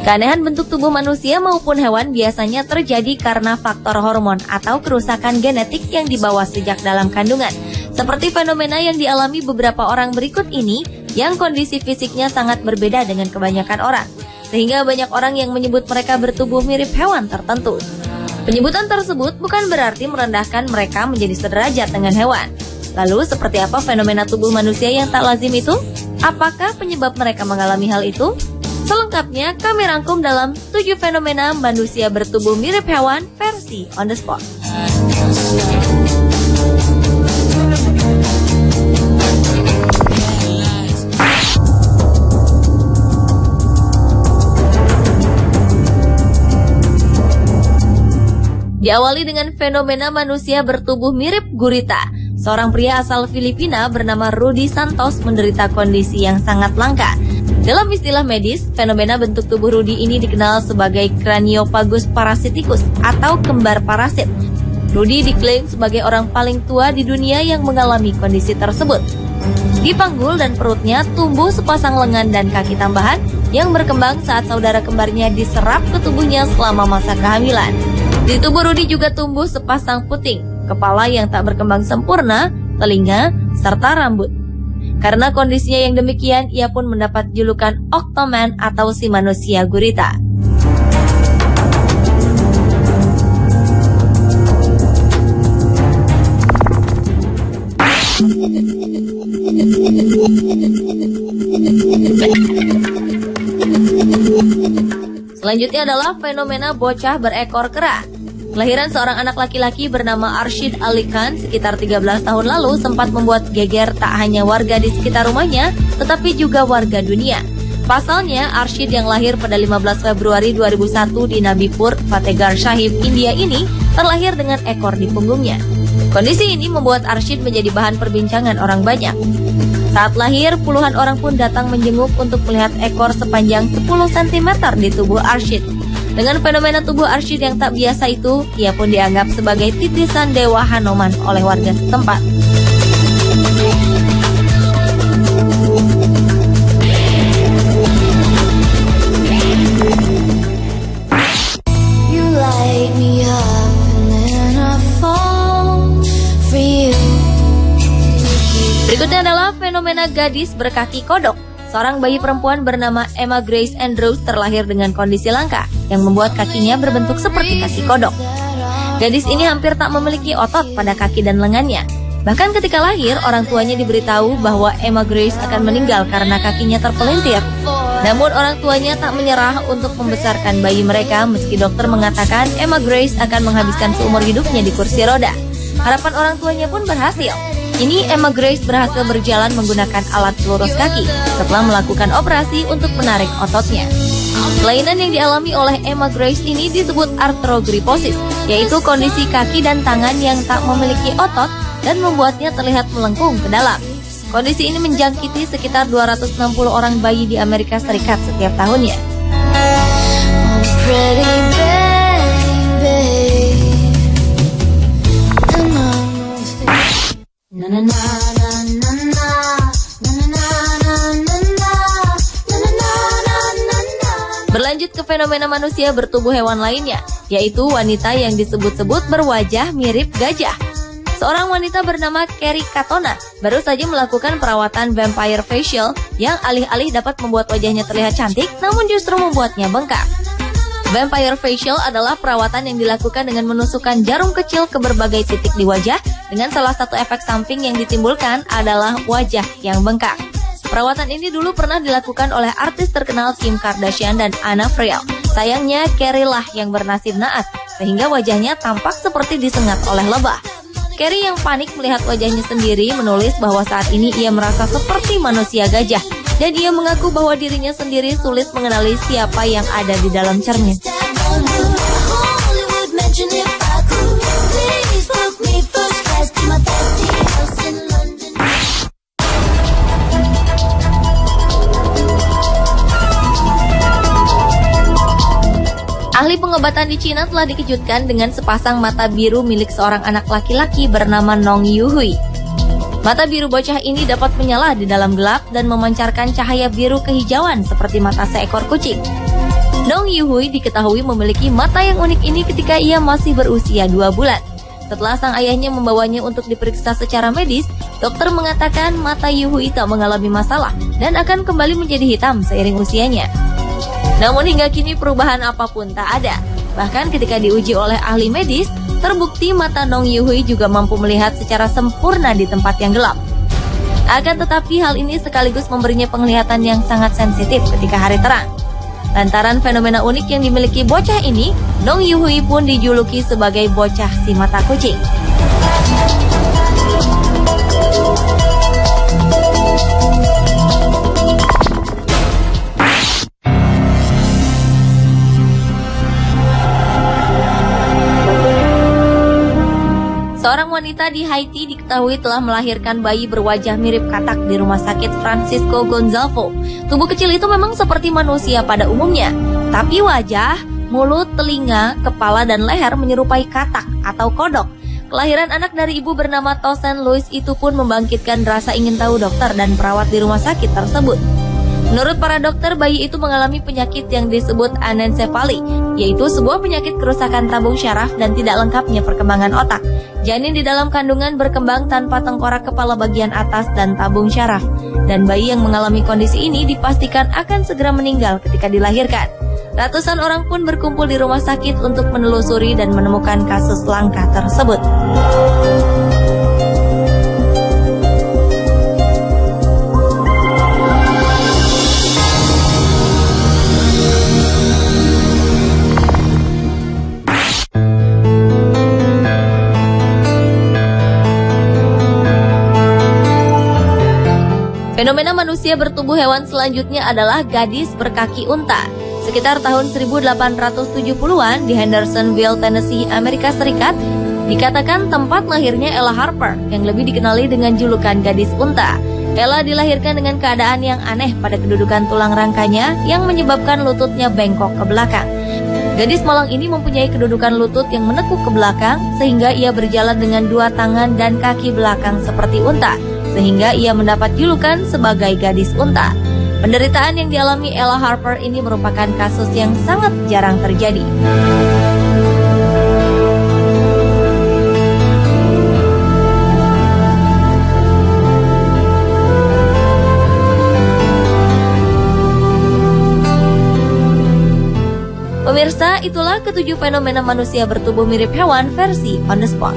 Keanehan bentuk tubuh manusia maupun hewan biasanya terjadi karena faktor hormon atau kerusakan genetik yang dibawa sejak dalam kandungan. Seperti fenomena yang dialami beberapa orang berikut ini, yang kondisi fisiknya sangat berbeda dengan kebanyakan orang. Sehingga banyak orang yang menyebut mereka bertubuh mirip hewan tertentu. Penyebutan tersebut bukan berarti merendahkan mereka menjadi sederajat dengan hewan. Lalu seperti apa fenomena tubuh manusia yang tak lazim itu? Apakah penyebab mereka mengalami hal itu? Selengkapnya kami rangkum dalam 7 fenomena manusia bertubuh mirip hewan versi On The Spot. Diawali dengan fenomena manusia bertubuh mirip gurita. Seorang pria asal Filipina bernama Rudy Santos menderita kondisi yang sangat langka. Dalam istilah medis, fenomena bentuk tubuh Rudy ini dikenal sebagai Craniopagus parasiticus atau kembar parasit. Rudy diklaim sebagai orang paling tua di dunia yang mengalami kondisi tersebut. Di panggul dan perutnya tumbuh sepasang lengan dan kaki tambahan yang berkembang saat saudara kembarnya diserap ke tubuhnya selama masa kehamilan. Di tubuh Rudy juga tumbuh sepasang puting, kepala yang tak berkembang sempurna, telinga, serta rambut. Karena kondisinya yang demikian, ia pun mendapat julukan Octoman atau si manusia gurita. Selanjutnya adalah fenomena bocah berekor kera. Kelahiran seorang anak laki-laki bernama Arshid Ali Khan sekitar 13 tahun lalu sempat membuat geger tak hanya warga di sekitar rumahnya, tetapi juga warga dunia. Pasalnya, Arshid yang lahir pada 15 Februari 2001 di Nabipur, Fatehgarh Sahib, India ini terlahir dengan ekor di punggungnya. Kondisi ini membuat Arshid menjadi bahan perbincangan orang banyak. Saat lahir, puluhan orang pun datang menjenguk untuk melihat ekor sepanjang 10 cm di tubuh Arshid. Dengan fenomena tubuh Arshid yang tak biasa itu, ia pun dianggap sebagai titisan Dewa Hanuman oleh warga setempat. Berikutnya adalah fenomena gadis berkaki kodok. Seorang bayi perempuan bernama Emma Grace Andrews terlahir dengan kondisi langka yang membuat kakinya berbentuk seperti kaki kodok. Gadis ini hampir tak memiliki otot pada kaki dan lengannya. Bahkan ketika lahir, orang tuanya diberitahu bahwa Emma Grace akan meninggal karena kakinya terpelintir. Namun orang tuanya tak menyerah untuk membesarkan bayi mereka meski dokter mengatakan Emma Grace akan menghabiskan seumur hidupnya di kursi roda. Harapan orang tuanya pun berhasil. Kini Emma Grace berhasil berjalan menggunakan alat pelurus kaki setelah melakukan operasi untuk menarik ototnya. Kelainan yang dialami oleh Emma Grace ini disebut arthrogryposis, yaitu kondisi kaki dan tangan yang tak memiliki otot dan membuatnya terlihat melengkung ke dalam. Kondisi ini menjangkiti sekitar 260 orang bayi di Amerika Serikat setiap tahunnya. Berlanjut ke fenomena manusia bertubuh hewan lainnya, yaitu wanita yang disebut-sebut berwajah mirip gajah. Seorang wanita bernama Kerry Katona baru saja melakukan perawatan vampire facial yang alih-alih dapat membuat wajahnya terlihat cantik, namun justru membuatnya bengkak. Vampire facial adalah perawatan yang dilakukan dengan menusukkan jarum kecil ke berbagai titik di wajah, dengan salah satu efek samping yang ditimbulkan adalah wajah yang bengkak. Perawatan ini dulu pernah dilakukan oleh artis terkenal Kim Kardashian dan Anna Friel. Sayangnya Kerry lah yang bernasib naas, sehingga wajahnya tampak seperti disengat oleh lebah. Kerry yang panik melihat wajahnya sendiri menulis bahwa saat ini ia merasa seperti manusia gajah, dan ia mengaku bahwa dirinya sendiri sulit mengenali siapa yang ada di dalam cermin. Ahli pengobatan di Cina telah dikejutkan dengan sepasang mata biru milik seorang anak laki-laki bernama Nong Yuhui. Mata biru bocah ini dapat menyala di dalam gelap dan memancarkan cahaya biru kehijauan seperti mata seekor kucing. Dong Yuhui diketahui memiliki mata yang unik ini ketika ia masih berusia 2 bulan. Setelah sang ayahnya membawanya untuk diperiksa secara medis, dokter mengatakan mata Yuhui tak mengalami masalah dan akan kembali menjadi hitam seiring usianya. Namun hingga kini perubahan apapun tak ada. Bahkan ketika diuji oleh ahli medis, terbukti mata Dong Yuhui juga mampu melihat secara sempurna di tempat yang gelap. Akan tetapi hal ini sekaligus memberinya penglihatan yang sangat sensitif ketika hari terang. Lantaran fenomena unik yang dimiliki bocah ini, Dong Yuhui pun dijuluki sebagai bocah si mata kucing. Seorang wanita di Haiti diketahui telah melahirkan bayi berwajah mirip katak di rumah sakit Francisco Gonzalvo. Tubuh kecil itu memang seperti manusia pada umumnya, tapi wajah, mulut, telinga, kepala, dan leher menyerupai katak atau kodok. Kelahiran anak dari ibu bernama Tosen Louis itu pun membangkitkan rasa ingin tahu dokter dan perawat di rumah sakit tersebut. Menurut para dokter, bayi itu mengalami penyakit yang disebut anencefali, yaitu sebuah penyakit kerusakan tabung syaraf dan tidak lengkapnya perkembangan otak. Janin di dalam kandungan berkembang tanpa tengkorak kepala bagian atas dan tabung syaraf. Dan bayi yang mengalami kondisi ini dipastikan akan segera meninggal ketika dilahirkan. Ratusan orang pun berkumpul di rumah sakit untuk menelusuri dan menemukan kasus langka tersebut. Fenomena manusia bertubuh hewan selanjutnya adalah gadis berkaki unta. Sekitar tahun 1870-an di Hendersonville, Tennessee, Amerika Serikat, dikatakan tempat lahirnya Ella Harper yang lebih dikenali dengan julukan gadis unta. Ella dilahirkan dengan keadaan yang aneh pada kedudukan tulang rangkanya yang menyebabkan lututnya bengkok ke belakang. Gadis malang ini mempunyai kedudukan lutut yang menekuk ke belakang sehingga ia berjalan dengan dua tangan dan kaki belakang seperti unta, sehingga ia mendapat julukan sebagai gadis unta. Penderitaan yang dialami Ella Harper ini merupakan kasus yang sangat jarang terjadi. Pemirsa, itulah ketujuh fenomena manusia bertubuh mirip hewan versi On The Spot.